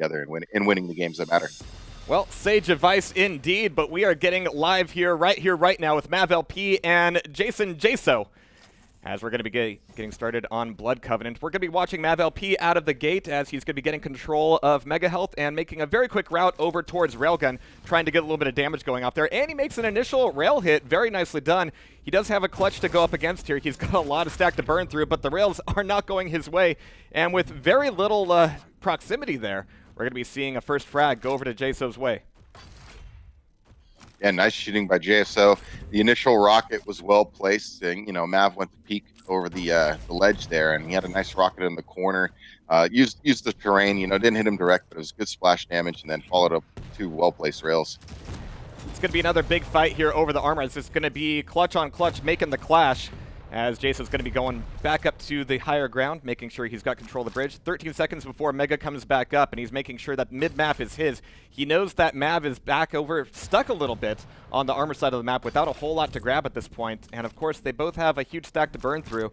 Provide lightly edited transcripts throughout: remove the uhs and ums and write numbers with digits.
together and winning the games that matter. Well, sage advice indeed, but we are getting live here, right now with mavLP and Jason Jaso. As we're going to be getting started on Blood Covenant, we're going to be watching mavLP out of the gate as he's going to be getting control of Mega Health and making a very quick route over towards Railgun, trying to get a little bit of damage going off there. And he makes an initial rail hit, very nicely done. He does have a clutch to go up against here. He's got a lot of stack to burn through, but the rails are not going his way. And with very little proximity there, we're going to be seeing a first frag go over to Jaso's way. Yeah, nice shooting by JSO. The initial rocket was well placed. And, you know, Mav went to peek over the ledge there, and he had a nice rocket in the corner. Used the terrain, you know, didn't hit him direct, but it was good splash damage, and then followed up two well placed rails. It's going to be another big fight here over the armor. It's going to be clutch on clutch, making the clash. As Jason's going to be going back up to the higher ground, making sure he's got control of the bridge. 13 seconds before Mega comes back up, and he's making sure that mid-map is his. He knows that Mav is back over, stuck a little bit on the armor side of the map without a whole lot to grab at this point. And of course, they both have a huge stack to burn through.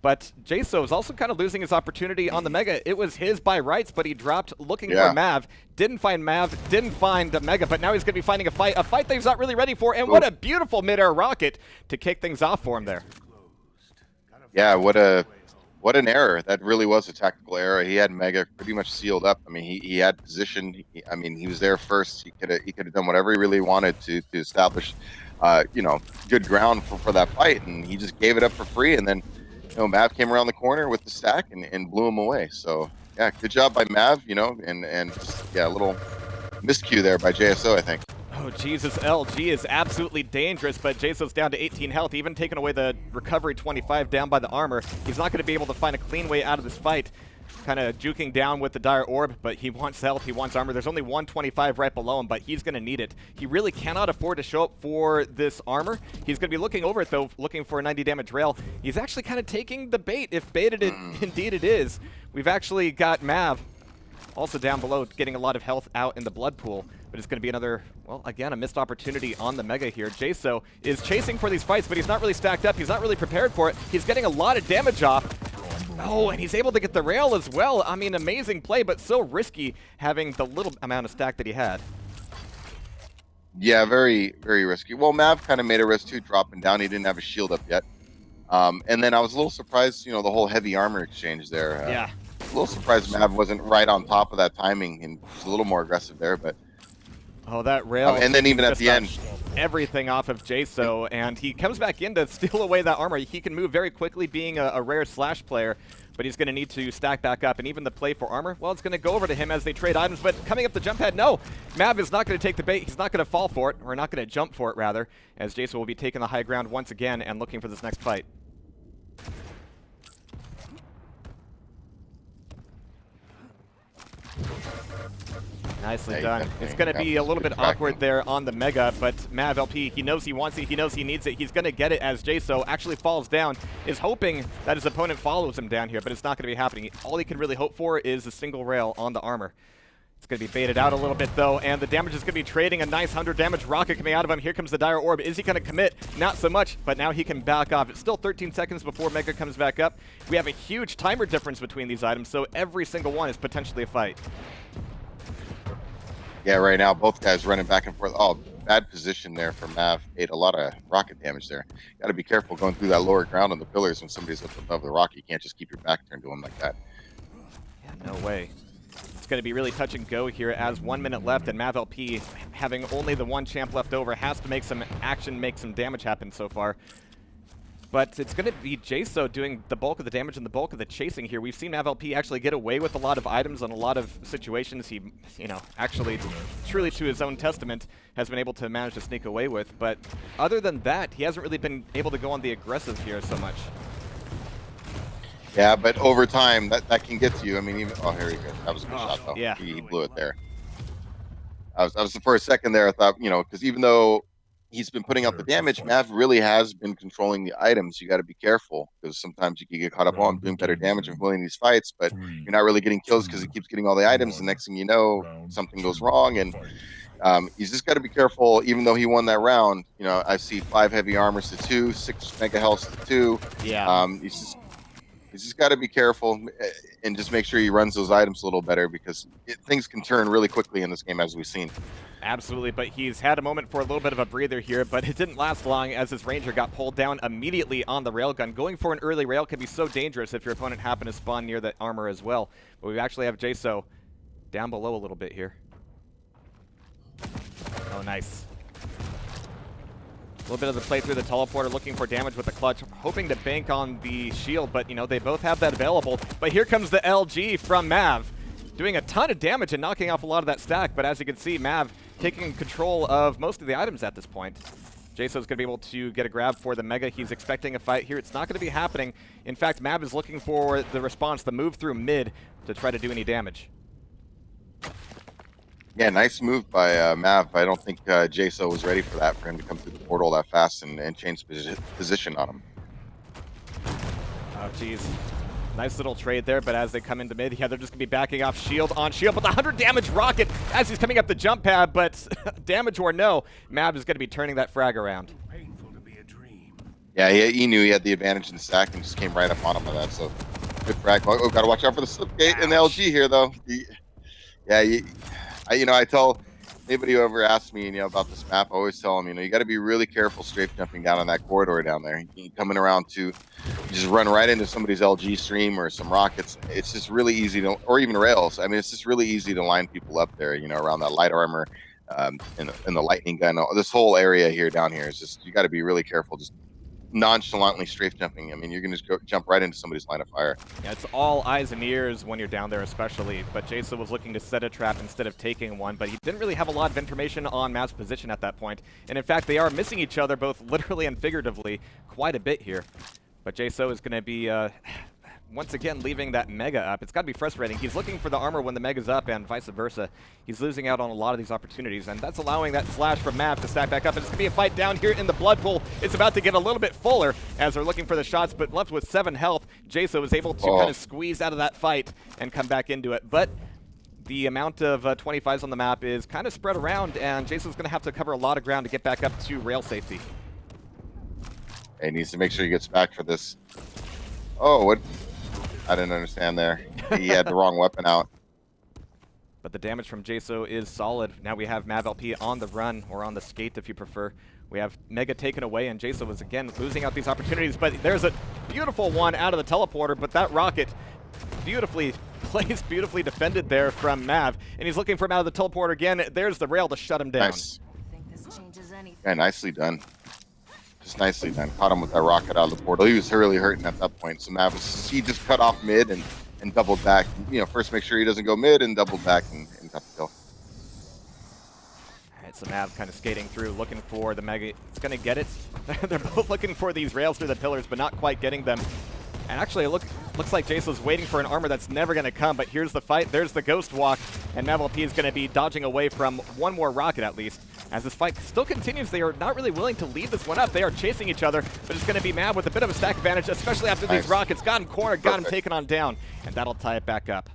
But Jaso is also kind of losing his opportunity on the Mega. It was his by rights, but he dropped looking for Mav. Didn't find Mav, didn't find the Mega, but now he's going to be finding a fight that he's not really ready for. And what a beautiful mid-air rocket to kick things off for him there. Yeah, what an error. That really was a tactical error. He had Mega pretty much sealed up. I mean, he had position. He was there first. He could have done whatever he really wanted to establish, you know, good ground for that fight, and he just gave it up for free. And then, you know, Mav came around the corner with the stack and blew him away. So yeah, good job by Mav. You know, and just, yeah, a little miscue there by JSO, I think. Oh, Jesus, LG is absolutely dangerous, but Jaso's down to 18 health, even taking away the recovery 25 down by the armor. He's not going to be able to find a clean way out of this fight. Kind of juking down with the Dire Orb, but he wants health, he wants armor. There's only 125 right below him, but he's going to need it. He really cannot afford to show up for this armor. He's going to be looking over it, though, looking for a 90 damage rail. He's actually kind of taking the bait, if baited it indeed it is. We've actually got Mav also down below, getting a lot of health out in the blood pool. But it's going to be another, well, again, a missed opportunity on the Mega here. Jaso is chasing for these fights, but he's not really stacked up. He's not really prepared for it. He's getting a lot of damage off. Oh, and he's able to get the rail as well. I mean, amazing play, but so risky having the little amount of stack that he had. Yeah, very, very risky. Well, Mav kind of made a risk too, dropping down. He didn't have a shield up yet. And then I was a little surprised, you know, the whole heavy armor exchange there. Yeah. A little surprised Mav wasn't right on top of that timing and was a little more aggressive there, but. Oh, that rail. And then even at the end. Everything off of Jaso, and he comes back in to steal away that armor. He can move very quickly being a rare slash player, but he's going to need to stack back up. And even the play for armor, well, it's going to go over to him as they trade items. But coming up the jump pad, no. Mav is not going to take the bait. He's not going to fall for it, or not going to jump for it, rather, as Jaso will be taking the high ground once again and looking for this next fight. Nicely done. It's going to be a little bit awkward there on the Mega, but mavLP, he knows he wants it, he knows he needs it, he's going to get it as Jaso actually falls down, is hoping that his opponent follows him down here, but it's not going to be happening. All he can really hope for is a single rail on the armor. It's going to be baited out a little bit, though, and the damage is going to be trading. A nice 100 damage rocket coming out of him. Here comes the Dire Orb. Is he going to commit? Not so much, but now he can back off. It's still 13 seconds before Mega comes back up. We have a huge timer difference between these items, so every single one is potentially a fight. Yeah, right now, both guys running back and forth. Oh, bad position there for Mav. Ate a lot of rocket damage there. Got to be careful going through that lower ground on the pillars when somebody's up above the rocket. You can't just keep your back turned to them like that. Yeah, no way. It's going to be really touch and go here as 1 minute left, and mavLP, having only the one champ left over, has to make some action, make some damage happen so far. But it's going to be Jaso doing the bulk of the damage and the bulk of the chasing here. We've seen mavLP actually get away with a lot of items on a lot of situations. He, you know, actually, truly to his own testament, has been able to manage to sneak away with. But other than that, he hasn't really been able to go on the aggressive here so much. Yeah, but over time, that can get to you. I mean, even here he goes. That was a good shot, though. Yeah. He blew it there. I was for a second there. I thought, you know, because even though he's been putting out the damage, Mav really has been controlling the items. You got to be careful because sometimes you can get caught up on doing better damage and winning these fights, but you're not really getting kills because he keeps getting all the items. The next thing you know, something goes wrong, and he's just got to be careful. Even though he won that round, you know, I see 5 heavy armors to 2, 6 mega healths to 2. Yeah. He's just He's just got to be careful and just make sure he runs those items a little better because things can turn really quickly in this game, as we've seen. Absolutely, but he's had a moment for a little bit of a breather here, but it didn't last long as his Ranger got pulled down immediately on the railgun. Going for an early rail can be so dangerous if your opponent happened to spawn near that armor as well. But we actually have Jaso down below a little bit here. Oh, nice. A little bit of the play through the teleporter, looking for damage with the clutch, hoping to bank on the shield, but, you know, they both have that available. But here comes the LG from Mav, doing a ton of damage and knocking off a lot of that stack. But as you can see, Mav taking control of most of the items at this point. Jaso's going to be able to get a grab for the Mega. He's expecting a fight here. It's not going to be happening. In fact, Mav is looking for the response, the move through mid, to try to do any damage. Yeah, nice move by Mav. I don't think Jaso was ready for that, for him to come through the portal that fast and change position on him. Oh, jeez. Nice little trade there, but as they come into mid, yeah, they're just going to be backing off shield on shield. But the 100 damage rocket as he's coming up the jump pad, but damage or no, Mav is going to be turning that frag around. Yeah, he knew he had the advantage in the stack and just came right up on him with that, so good frag. Oh, got to watch out for the slip gate in the LG here, though. I tell anybody who ever asks me, about this map, I always tell them, you got to be really careful strafe jumping down on that corridor down there. You coming around to just run right into somebody's LG stream or some rockets. It's just really easy to, or even rails. I mean, it's just really easy to line people up there, around that light armor, and the lightning gun. This whole area here down here is just, you got to be really careful. Just nonchalantly strafe jumping. I mean, you're gonna just jump right into somebody's line of fire. Yeah, it's all eyes and ears when you're down there, especially. But Jason was looking to set a trap instead of taking one, but he didn't really have a lot of information on Mav's position at that point. And in fact, they are missing each other, both literally and figuratively, quite a bit here. But Jaso is going to be once again leaving that Mega up. It's got to be frustrating. He's looking for the armor when the Mega's up and vice versa. He's losing out on a lot of these opportunities, and that's allowing that slash from Mav to stack back up. And it's going to be a fight down here in the blood pool. It's about to get a little bit fuller as they're looking for the shots, but left with 7 health, Jaso was able to kind of squeeze out of that fight and come back into it. But the amount of 25s on the map is kind of spread around, and Jason's going to have to cover a lot of ground to get back up to rail safety. He needs to make sure he gets back for this. Oh, what? I didn't understand there. He had the wrong weapon out. But the damage from Jaso is solid. Now we have mavLP on the run, or on the skate if you prefer. We have Mega taken away, and Jaso was again losing out these opportunities. But there's a beautiful one out of the teleporter, but that rocket beautifully placed, beautifully defended there from Mav. And he's looking for him out of the teleporter again. There's the rail to shut him down. Nice. Yeah, nicely done. Just nicely done. Caught him with that rocket out of the portal. He was really hurting at that point. So Mav, he just cut off mid and doubled back. First make sure he doesn't go mid and doubled back and got the kill. All right, so Mav kind of skating through, looking for the Mega. It's going to get it. They're both looking for these rails through the pillars, but not quite getting them. And actually, it looks like Jaso's waiting for an armor that's never going to come, but here's the fight. There's the Ghost Walk, and mavLP is going to be dodging away from one more rocket at least. As this fight still continues, they are not really willing to leave this one up. They are chasing each other, but it's going to be Mav with a bit of a stack advantage, especially after these rockets got him cornered, got him taken on down, and that'll tie it back up.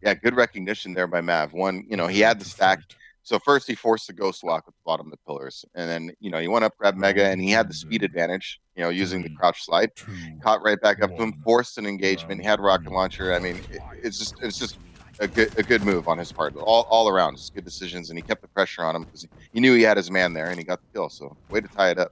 Yeah, good recognition there by Mav. One, he had the stack. So first he forced the Ghost Walk at the bottom of the pillars. And then, he went up, grabbed Mega, and he had the speed advantage, using the crouch slide. Caught right back up to him, forced an engagement. He had rocket launcher. I mean, it's just a good move on his part. All around, just good decisions. And he kept the pressure on him because he knew he had his man there, and he got the kill. So way to tie it up.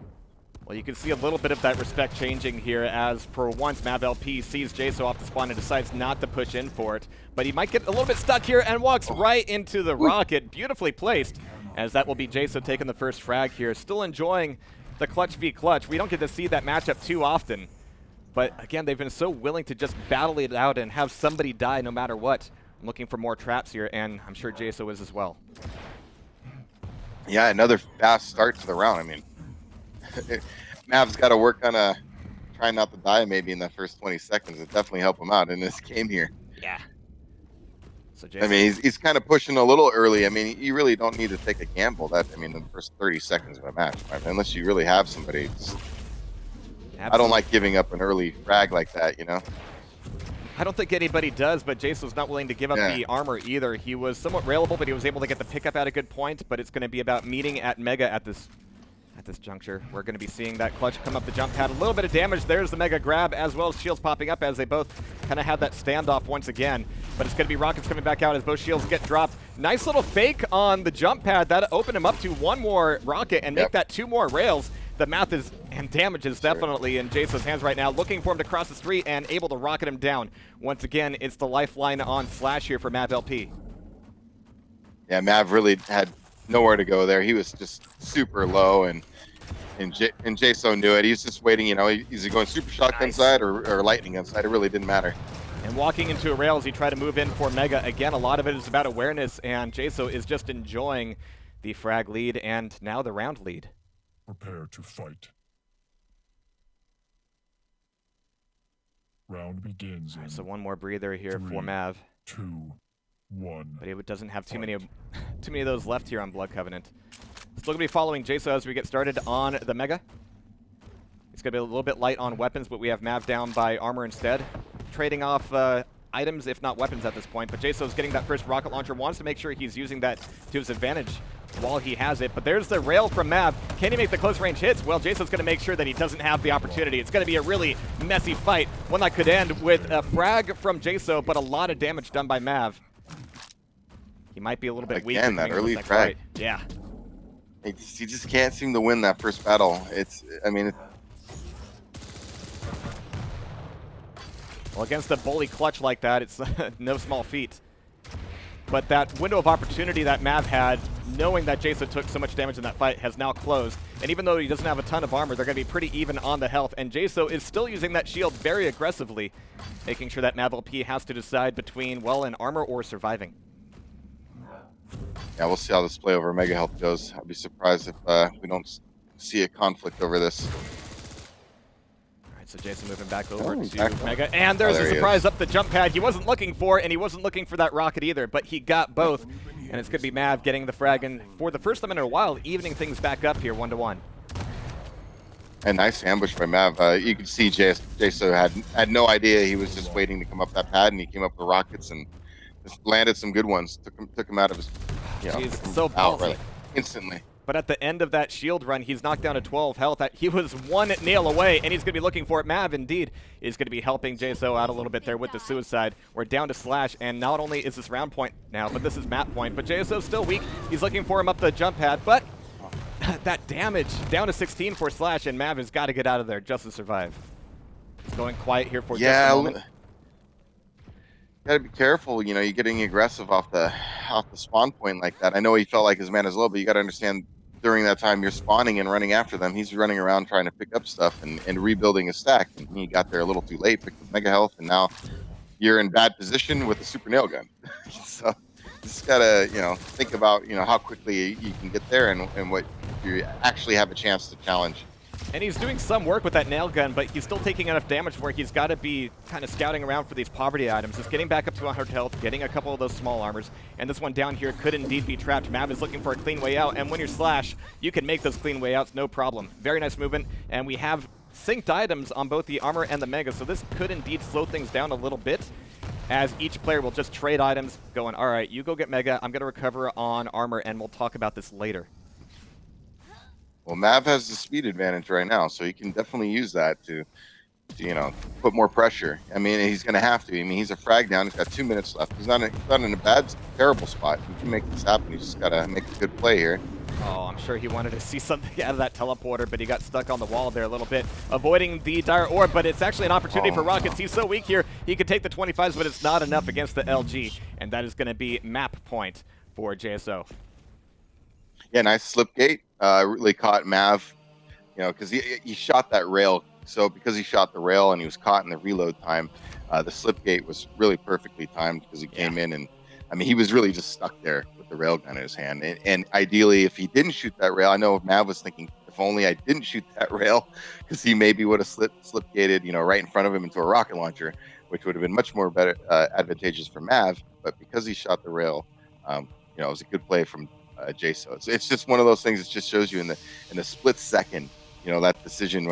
Well, you can see a little bit of that respect changing here as, for once, mavLP sees Jaso off the spawn and decides not to push in for it. But he might get a little bit stuck here and walks right into the rocket. Beautifully placed, as that will be Jaso taking the first frag here. Still enjoying the clutch v clutch. We don't get to see that matchup too often. But again, they've been so willing to just battle it out and have somebody die no matter what. I'm looking for more traps here, and I'm sure Jaso is as well. Yeah, another fast start to the round. I mean, Mav's got to work on trying not to die maybe in the first 20 seconds. It definitely helped him out in this game here. Yeah. So I mean, he's kind of pushing a little early. I mean, you really don't need to take a gamble. In the first 30 seconds of a match, unless you really have somebody. I don't like giving up an early frag like that, I don't think anybody does, but Jaso's not willing to give up the armor either. He was somewhat railable, but he was able to get the pickup at a good point, but it's going to be about meeting at Mega at this at this juncture. We're going to be seeing that clutch come up the jump pad. A little bit of damage. There's the mega grab, as well as shields popping up as they both kind of have that standoff once again. But it's going to be rockets coming back out as both shields get dropped. Nice little fake on the jump pad. That opened him up to one more rocket and make that 2 more rails. The math is and damage is definitely in Jason's hands right now, looking for him to cross the street and able to rocket him down. Once again, it's the lifeline on Slash here for mavLP. Yeah, Mav really had nowhere to go there. He was just super low, and Jaso knew it. He's just waiting, you know, is he going super shotgun side or lightning gun side? It really didn't matter. And walking into a rail as he tried to move in for Mega. Again, a lot of it is about awareness, and Jaso is just enjoying the frag lead and now the round lead. Prepare to fight. Round begins in So one more breather here for Mav. 2, 1. But it doesn't have too many of those left here on Blood Covenant. Still going to be following Jaso as we get started on the Mega. It's going to be a little bit light on weapons, but we have Mav down by armor instead. Trading off items, if not weapons at this point. But Jaso's getting that first rocket launcher, wants to make sure he's using that to his advantage while he has it. But there's the rail from Mav. Can he make the close range hits? Well, Jaso's going to make sure that he doesn't have the opportunity. It's going to be a really messy fight. One that could end with a frag from Jaso, but a lot of damage done by Mav. He might be a little bit weak. Again, that early frag. Yeah. He just can't seem to win that first battle. Well, against a bully clutch like that, it's no small feat. But that window of opportunity that Mav had, knowing that Jaso took so much damage in that fight, has now closed. And even though he doesn't have a ton of armor, they're going to be pretty even on the health. And Jaso is still using that shield very aggressively, making sure that mavLP has to decide between, well, an armor or surviving. Yeah, we'll see how this play over Mega Health goes. I'd be surprised if we don't see a conflict over this. So Jason moving back over to Mega, and there's a surprise up the jump pad he wasn't looking for, and he wasn't looking for that rocket either, but he got both, and it's going to be Mav getting the frag, and for the first time in a while, evening things back up here 1-1. A nice ambush by Mav. You could see Jaso had no idea. He was just waiting to come up that pad, and he came up with rockets and just landed some good ones. Took him out of his, so ballsy. Instantly. But at the end of that shield run, he's knocked down to 12 health. He was 1 nail away, and he's going to be looking for it. Mav, indeed, is going to be helping Jaso out a little bit there with the suicide. We're down to Slash, and not only is this round point now, but this is map point. But Jaso's still weak. He's looking for him up the jump pad, but that damage down to 16 for Slash, and Mav has got to get out of there just to survive. He's going quiet here for just a moment. Gotta be careful, you know, you're getting aggressive off the spawn point like that. I know he felt like his mana is low, but you got to understand during that time you're spawning and running after them. He's running around trying to pick up stuff and rebuilding his stack, and he got there a little too late, picked up Mega Health, and now you're in bad position with a super nail gun. So you just gotta, you know, think about, you know, how quickly you can get there and what you actually have a chance to challenge. And he's doing some work with that nail gun, but he's still taking enough damage where he's got to be kind of scouting around for these poverty items. He's getting back up to 100 health, getting a couple of those small armors, and this one down here could indeed be trapped. Mav is looking for a clean way out, and when you're Slash, you can make those clean way outs, no problem. Very nice movement, and we have synced items on both the armor and the Mega, so this could indeed slow things down a little bit, as each player will just trade items, going, all right, you go get Mega, I'm going to recover on armor, and we'll talk about this later. Well, Mav has the speed advantage right now, so he can definitely use that to you know, put more pressure. I mean, he's going to have to. I mean, he's a frag down. He's got 2 minutes left. He's not in a terrible spot. He can make this happen. He's just got to make a good play here. Oh, I'm sure he wanted to see something out of that teleporter, but he got stuck on the wall there a little bit, avoiding the dire orb, but it's actually an opportunity for Rockets. He's so weak here, he could take the 25s, but it's not enough against the LG, and that is going to be map point for JSO. Yeah, nice slip gate. Really caught Mav, you know, because he shot that rail. So because he shot the rail and he was caught in the reload time, the slip gate was really perfectly timed because he came in and, I mean, he was really just stuck there with the railgun in his hand. And ideally, if he didn't shoot that rail, I know Mav was thinking, if only I didn't shoot that rail, because he maybe would have slip gated, you know, right in front of him into a rocket launcher, which would have been much more better advantageous for Mav. But because he shot the rail, you know, it was a good play from JSO. It's just one of those things that just shows you in the split second, you know, that decision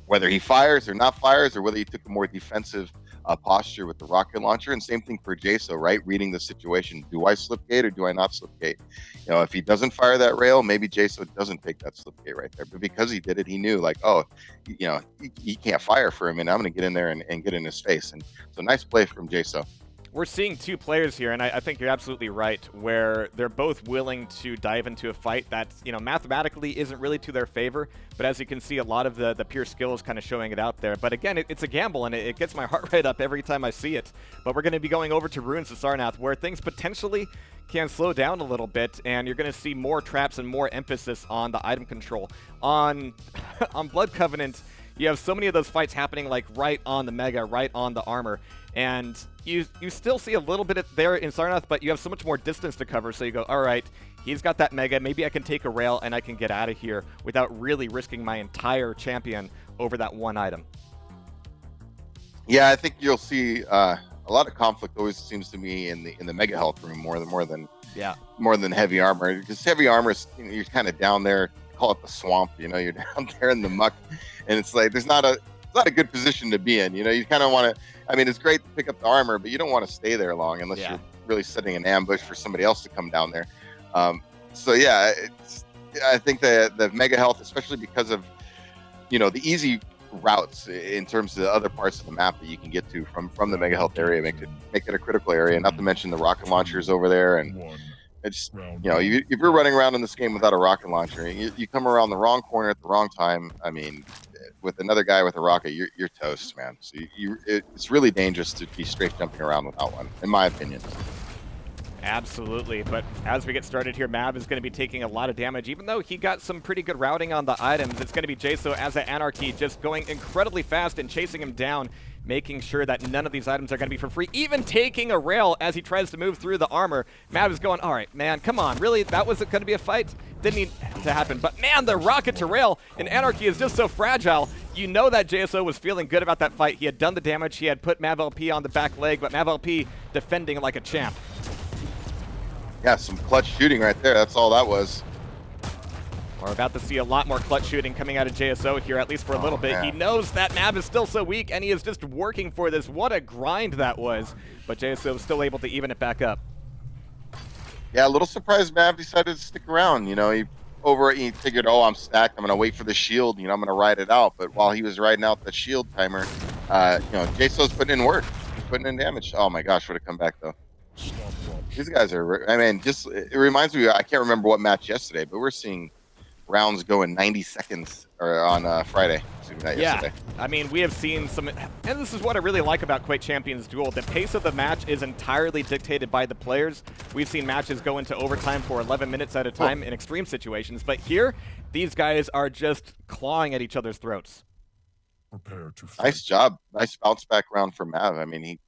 whether he fires or not fires, or whether he took a more defensive posture with the rocket launcher, and same thing for Jaso, right? Reading the situation. Do I slip gate or do I not slip gate? You know, if he doesn't fire that rail, maybe Jaso doesn't take that slip gate right there. But because he did it, he knew like, oh, you know, he can't fire for him, and I'm going to get in there and get in his face. And so nice play from Jaso. We're seeing two players here, and I think you're absolutely right, where they're both willing to dive into a fight that, you know, mathematically isn't really to their favor, but as you can see, a lot of the pure skill is kind of showing it out there. But again, it's a gamble, and it gets my heart rate up every time I see it. But we're going to be going over to Ruins to Sarnath, where things potentially can slow down a little bit, and you're going to see more traps and more emphasis on the item control. On Blood Covenant, you have so many of those fights happening like right on the Mega, right on the armor, and you still see a little bit there in Sarnath, but you have so much more distance to cover, so you go, all right, he's got that Mega, maybe I can take a rail and I can get out of here without really risking my entire champion over that one item. Yeah, I think you'll see a lot of conflict always seems to me in the Mega Health room more than heavy armor, because heavy armor is, you know, you're kind of down there, call it the swamp, you know, you're down there in the muck, and it's like it's not a good position to be in. You know, you kind of want to. I mean, it's great to pick up the armor, but you don't want to stay there long unless you're really setting an ambush for somebody else to come down there. So yeah, I think the Mega Health, especially because of, you know, the easy routes in terms of the other parts of the map that you can get to from the Mega Health area, make it a critical area. Not to mention the rocket launchers over there, and it's, you know, if you're running around in this game without a rocket launcher, you come around the wrong corner at the wrong time. I mean, with another guy with a rocket, you're toast, man. So it's really dangerous to be straight jumping around without one, in my opinion. Absolutely, but as we get started here, Mav is going to be taking a lot of damage. Even though he got some pretty good routing on the items, it's going to be Jaso as an Anarchy just going incredibly fast and chasing him down, making sure that none of these items are going to be for free, even taking a rail as he tries to move through the armor. Mav is going, all right, man, come on, really? That wasn't going to be a fight? Didn't need to happen. But man, the rocket to rail in Anarchy is just so fragile. You know that JSO was feeling good about that fight. He had done the damage. He had put mavLP on the back leg, but mavLP defending like a champ. Yeah, some clutch shooting right there. That's all that was. We're about to see a lot more clutch shooting coming out of JSO here, at least for a little bit. Man. He knows that Mav is still so weak, and he is just working for this. What a grind that was. But JSO is still able to even it back up. Yeah, a little surprised Mav decided to stick around. You know, he figured, oh, I'm stacked. I'm going to wait for the shield. You know, I'm going to ride it out. But while he was riding out the shield timer, you know, JSO's putting in work. He's putting in damage. Oh, my gosh, would it come back, though. These guys are, I mean, just, it reminds me, I can't remember what match yesterday, but we're seeing rounds go in 90 seconds or on Friday. Yesterday. I mean, we have seen some, and this is what I really like about Quake Champions Duel. The pace of the match is entirely dictated by the players. We've seen matches go into overtime for 11 minutes at a time in extreme situations, but here, these guys are just clawing at each other's throats. Prepare to fight. Nice job. Nice bounce back round for Mav. I mean, he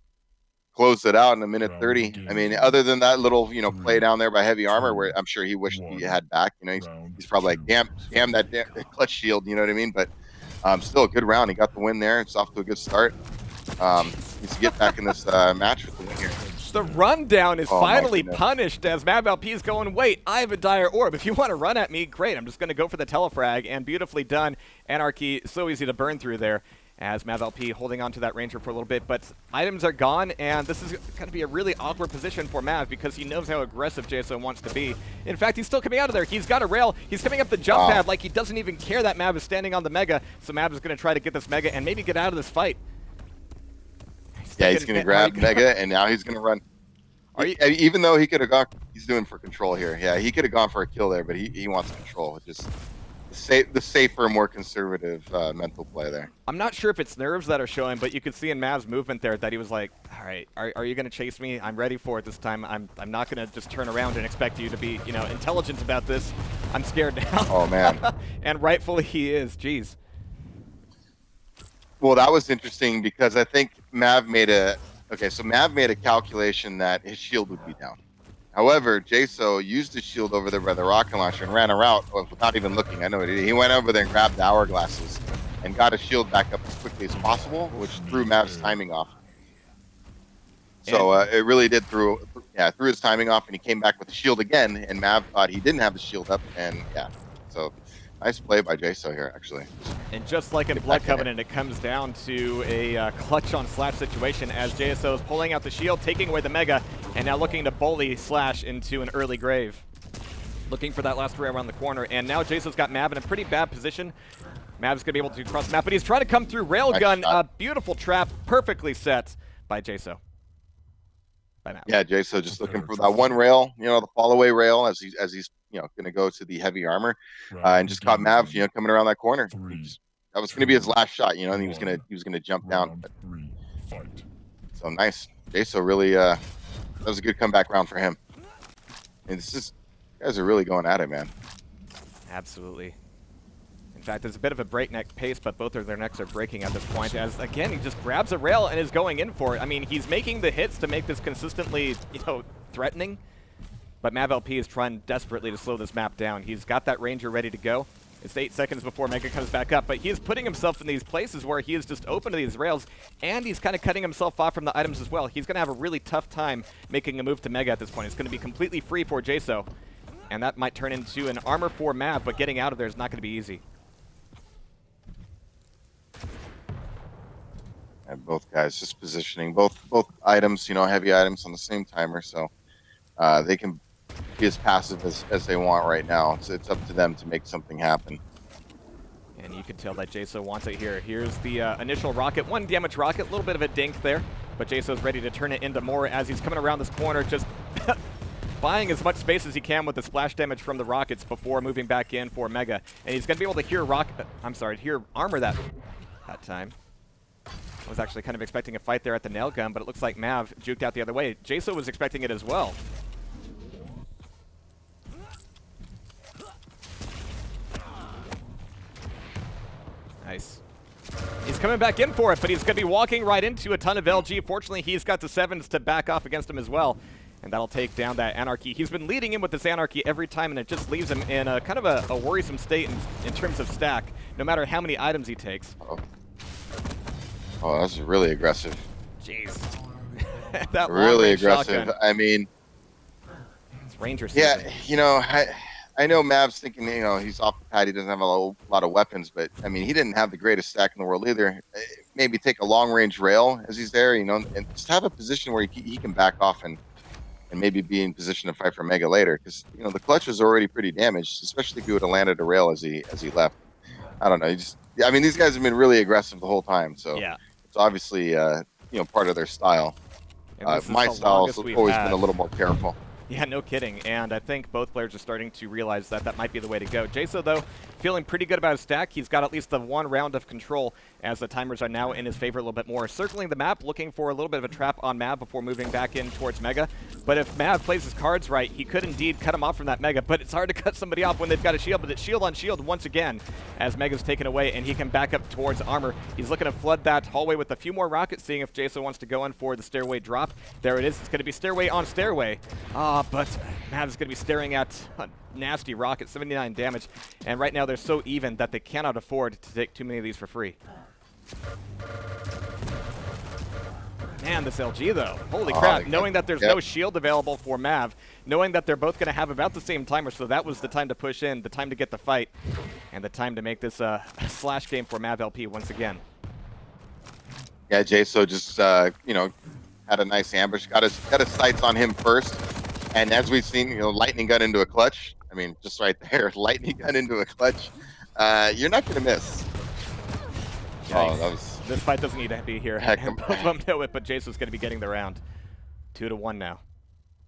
closed it out in a minute 30. I mean, other than that little, you know, play down there by heavy armor, where I'm sure he wished he had back. You know, he's probably like, damn that clutch shield. You know what I mean? But still a good round. He got the win there. It's off to a good start. Needs to get back in this match with the win here. The rundown is finally punished as mavLP is going, wait, I have a dire orb. If you want to run at me, great. I'm just going to go for the telefrag, and beautifully done. Anarchy, so easy to burn through there as mavLP holding on to that Ranger for a little bit. But items are gone, and this is going to be a really awkward position for Mav because he knows how aggressive JSO wants to be. In fact, he's still coming out of there. He's got a rail. He's coming up the jump pad like he doesn't even care that Mav is standing on the Mega. So Mav is going to try to get this Mega and maybe get out of this fight. Yeah, he's going to grab Mega, and now he's going to run. Even though he could have gone, he's doing for control here. Yeah, he could have gone for a kill there, but he wants control. Just the safer, more conservative mental play there. I'm not sure if it's nerves that are showing, but you could see in Mav's movement there that he was like, all right, are you going to chase me? I'm ready for it this time. I'm not going to just turn around and expect you to be, you know, intelligent about this. I'm scared now. Oh, man. And rightfully he is. Jeez. Well, that was interesting because I think Mav made a calculation that his shield would be down. However, Jaso used his shield over there by the rocket launcher and ran a route without even looking. I know he went over there and grabbed the hourglasses and got his shield back up as quickly as possible, which threw Mav's timing off. So it really did threw his timing off, and he came back with the shield again, and Mav thought he didn't have the shield up, and yeah. So Nice play by Jaso here, actually. And just like in Blood Covenant, it comes down to a clutch on Slash situation as JSO is pulling out the shield, taking away the Mega, and now looking to bully Slash into an early grave. Looking for that last rail around the corner, and now Jaso's got Mav in a pretty bad position. Mav's going to be able to cross the map, but he's trying to come through Railgun. A beautiful trap, perfectly set by Jaso. Yeah, Jaso just looking for that one rail, you know, the fall away rail as he's you know, going to go to the heavy armor, and just caught Mav, you know, coming around that corner. That was going to be his last shot, you know, and he was going to jump down. So nice, Jaso really that was a good comeback round for him. And this is, you guys are really going at it, man. Absolutely. In fact, there's a bit of a breakneck pace, but both of their necks are breaking at this point as, again, he just grabs a rail and is going in for it. I mean, he's making the hits to make this consistently, you know, threatening, but mavLP is trying desperately to slow this map down. He's got that Ranger ready to go. It's 8 seconds before Mega comes back up, but he is putting himself in these places where he is just open to these rails, and he's kind of cutting himself off from the items as well. He's going to have a really tough time making a move to Mega at this point. It's going to be completely free for Jaso, and that might turn into an armor for Mav, but getting out of there is not going to be easy. And both guys just positioning both items, you know, heavy items on the same timer, so they can be as passive as they want right now. So it's up to them to make something happen. And you can tell that Jaso wants it here. Here's the initial rocket, 1 damage rocket, a little bit of a dink there, but Jaso's ready to turn it into more as he's coming around this corner, just buying as much space as he can with the splash damage from the rockets before moving back in for Mega. And he's going to be able to hear armor that time. I was actually kind of expecting a fight there at the nail gun, but it looks like Mav juked out the other way. Jaso was expecting it as well. Nice. He's coming back in for it, but he's going to be walking right into a ton of LG. Fortunately, he's got the 7s to back off against him as well, and that'll take down that Anarchy. He's been leading in with this Anarchy every time, and it just leaves him in a kind of a worrisome state in terms of stack, no matter how many items he takes. Oh, that's really aggressive. Jeez. That really aggressive. Shotgun. I mean, it's Ranger season. Yeah, you know, I know Mav's thinking, you know, he's off the pad, he doesn't have a lot of weapons, but I mean, he didn't have the greatest stack in the world either. Maybe take a long range rail as he's there, you know, and just have a position where he can back off and maybe be in position to fight for Mega later, because you know the clutch is already pretty damaged, especially if he would have landed a rail as he left. I don't know. I mean, these guys have been really aggressive the whole time, so yeah. It's obviously you know, part of their style. My style has always been a little more careful. Yeah, no kidding. And I think both players are starting to realize that that might be the way to go. Jaso, though, feeling pretty good about his stack. He's got at least the 1 round of control as the timers are now in his favor a little bit more. Circling the map, looking for a little bit of a trap on Mav before moving back in towards Mega. But if Mav plays his cards right, he could indeed cut him off from that Mega. But it's hard to cut somebody off when they've got a shield. But it's shield on shield once again as Mega's taken away, and he can back up towards armor. He's looking to flood that hallway with a few more rockets, seeing if Jaso wants to go in for the stairway drop. There it is. It's going to be stairway on stairway. But Mav's going to be staring at a nasty rocket, 79 damage. And right now they're so even that they cannot afford to take too many of these for free. Man, this LG though, holy crap, knowing that there's no shield available for Mav, knowing that they're both going to have about the same timer, so that was the time to push in, the time to get the fight, and the time to make this a slash game for mavLP once again. Yeah, Jaso just, you know, had a nice ambush, got his sights on him first, and as we've seen, you know, lightning gun into a clutch. I mean, just right there, lightning gun into a clutch. You're not going to miss. Oh, that was... This fight doesn't need to be here. Both of them know it, but Jaso's going to be getting the round. 2-1 now.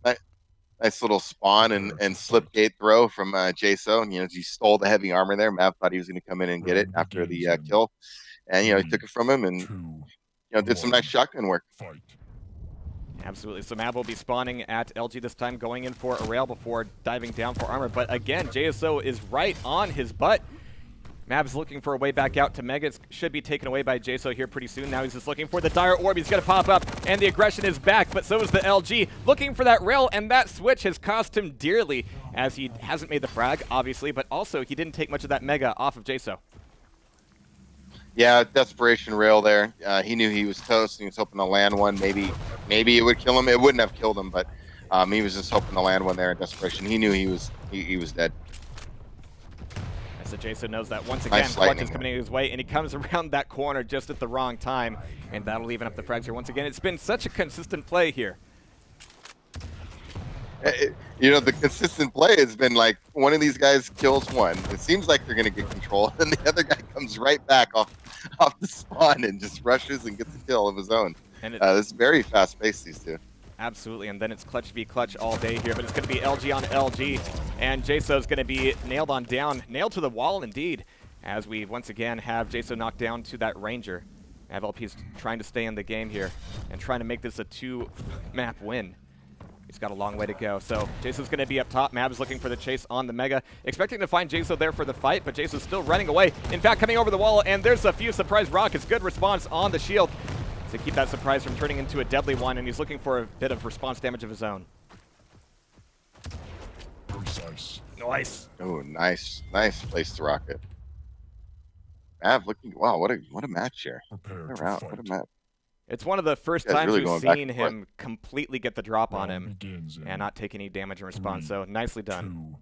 Nice little spawn and slip gate throw from Jaso. And, you know, he stole the heavy armor there. Mav thought he was going to come in and get it after the kill. And, you know, he took it from him and, you know, did some nice shotgun work. Absolutely. So Mav will be spawning at LG this time, going in for a rail before diving down for armor. But again, Jaso is right on his butt. Mav's looking for a way back out to Mega. It should be taken away by Jaso here pretty soon. Now he's just looking for the dire orb. He's going to pop up, and the aggression is back, but so is the LG. Looking for that rail, and that switch has cost him dearly, as he hasn't made the frag, obviously, but also he didn't take much of that Mega off of Jaso. Yeah, desperation rail there. He knew he was toast, and he was hoping to land one. Maybe it would kill him. It wouldn't have killed him, but he was just hoping to land one there in desperation. He knew he was dead. So Jason knows that once again, Nice Clutch lightning is coming his way, and he comes around that corner just at the wrong time, and that'll even up the frags here. Once again, it's been such a consistent play here. You know, the consistent play has been like one of these guys kills one. It seems like they're going to get control, and the other guy comes right back off the spawn and just rushes and gets a kill of his own. And It's very fast-paced, these two. Absolutely, and then it's clutch v clutch all day here, but it's going to be LG on LG, and Jaso's going to be nailed on down, nailed to the wall indeed, as we once again have Jaso knocked down to that Ranger. mavLP's trying to stay in the game here and trying to make this a 2-map win. He's got a long way to go. So Jaso's going to be up top. Mav's looking for the chase on the Mega, expecting to find Jaso there for the fight, but Jaso's still running away. In fact, coming over the wall, and there's a few surprise rockets. Good response on the shield to keep that surprise from turning into a deadly one, and he's looking for a bit of response damage of his own. Precise. Nice. Oh, nice place to rocket. Mav looking, wow, what a match here. Prepare What to a fight. match. It's one of the first You guys times really we've going back seen and forth. him completely get the drop on Round him begins in and not take any damage in response, 3, so nicely done.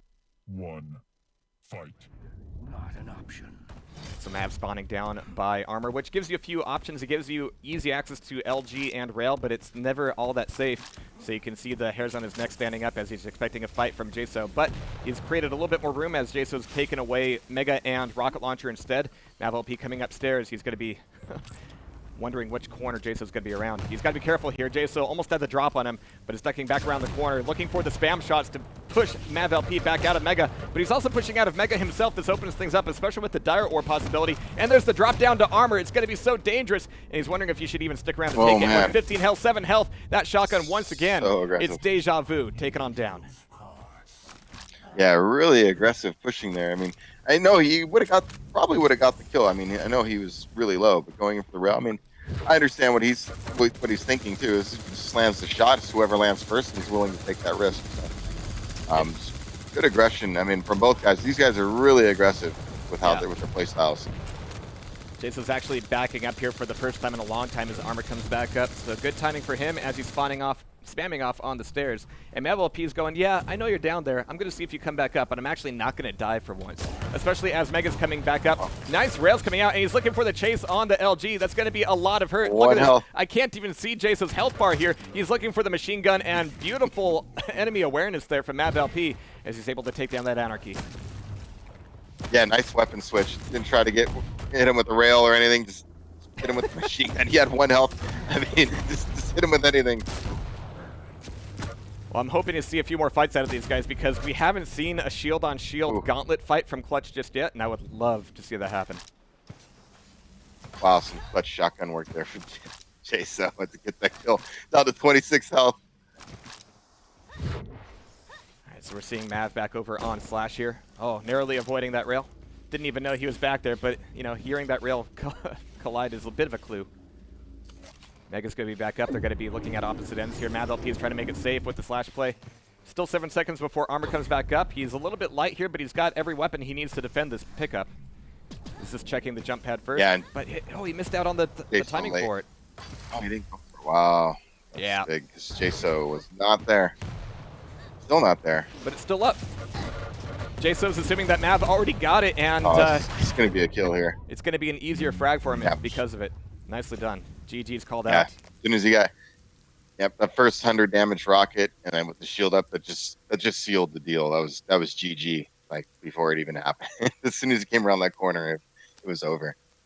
2, 1, fight. Not an option. So Mav spawning down by armor, which gives you a few options. It gives you easy access to LG and rail, but it's never all that safe. So you can see the hairs on his neck standing up as he's expecting a fight from Jaso. But he's created a little bit more room as Jaso's taken away Mega and Rocket Launcher instead. mavLP coming upstairs. He's going to be wondering which corner Jaso's going to be around. He's got to be careful here. Jaso almost had the drop on him, but is ducking back around the corner, looking for the spam shots to push mavLP back out of Mega. But he's also pushing out of Mega himself. This opens things up, especially with the Dire Ore possibility. And there's the drop down to armor. It's going to be so dangerous, and he's wondering if he should even stick around to take it. With 15 health, 7 health, that shotgun once again. So aggressive. It's Deja Vu taken on down. Yeah, really aggressive pushing there. I mean, I know he probably would have got the kill. I mean, I know he was really low, but going in for the rail, I mean, I understand what he's thinking too. Is he just lands the shot. It's whoever lands first and is willing to take that risk. So, good aggression. I mean, from both guys. These guys are really aggressive with how with their play styles. Jason's actually backing up here for the first time in a long time as armor comes back up. So good timing for him as he's spamming off on the stairs. And mavLP is going, yeah, I know you're down there. I'm going to see if you come back up, but I'm actually not going to die for once. Especially as Mega's coming back up. Nice rails coming out, and he's looking for the chase on the LG. That's going to be a lot of hurt. Look at this. I can't even see Jason's health bar here. He's looking for the machine gun, and beautiful enemy awareness there from mavLP as he's able to take down that Anarchy. Yeah, nice weapon switch. Didn't try to hit him with the rail or anything. Just hit him with the machine gun. He had 1 health. I mean, just hit him with anything. Well, I'm hoping to see a few more fights out of these guys because we haven't seen a shield-on-shield gauntlet fight from Clutch just yet, and I would love to see that happen. Wow, some clutch shotgun work there for Jaso to get that kill. Down to 26 health. So we're seeing Mav back over on Slash here. Oh, narrowly avoiding that rail. Didn't even know he was back there, but, you know, hearing that rail collide is a bit of a clue. Mega's going to be back up. They're going to be looking at opposite ends here. mavLP is trying to make it safe with the Slash play. Still 7 seconds before armor comes back up. He's a little bit light here, but he's got every weapon he needs to defend this pickup. This is checking the jump pad first. Yeah, but he missed out on the timing for it. Oh, he didn't go for it. Wow. That's yeah. big, because Jaso was not there. Still not there. But it's still up. Jaso's assuming that Mav already got it, and it's going to be a kill here. It's going to be an easier frag for him because of it. Nicely done. GG's called out. As soon as he got, that first 100 damage rocket, and then with the shield up, that just sealed the deal. That was GG. Like before it even happened. As soon as he came around that corner, it was over.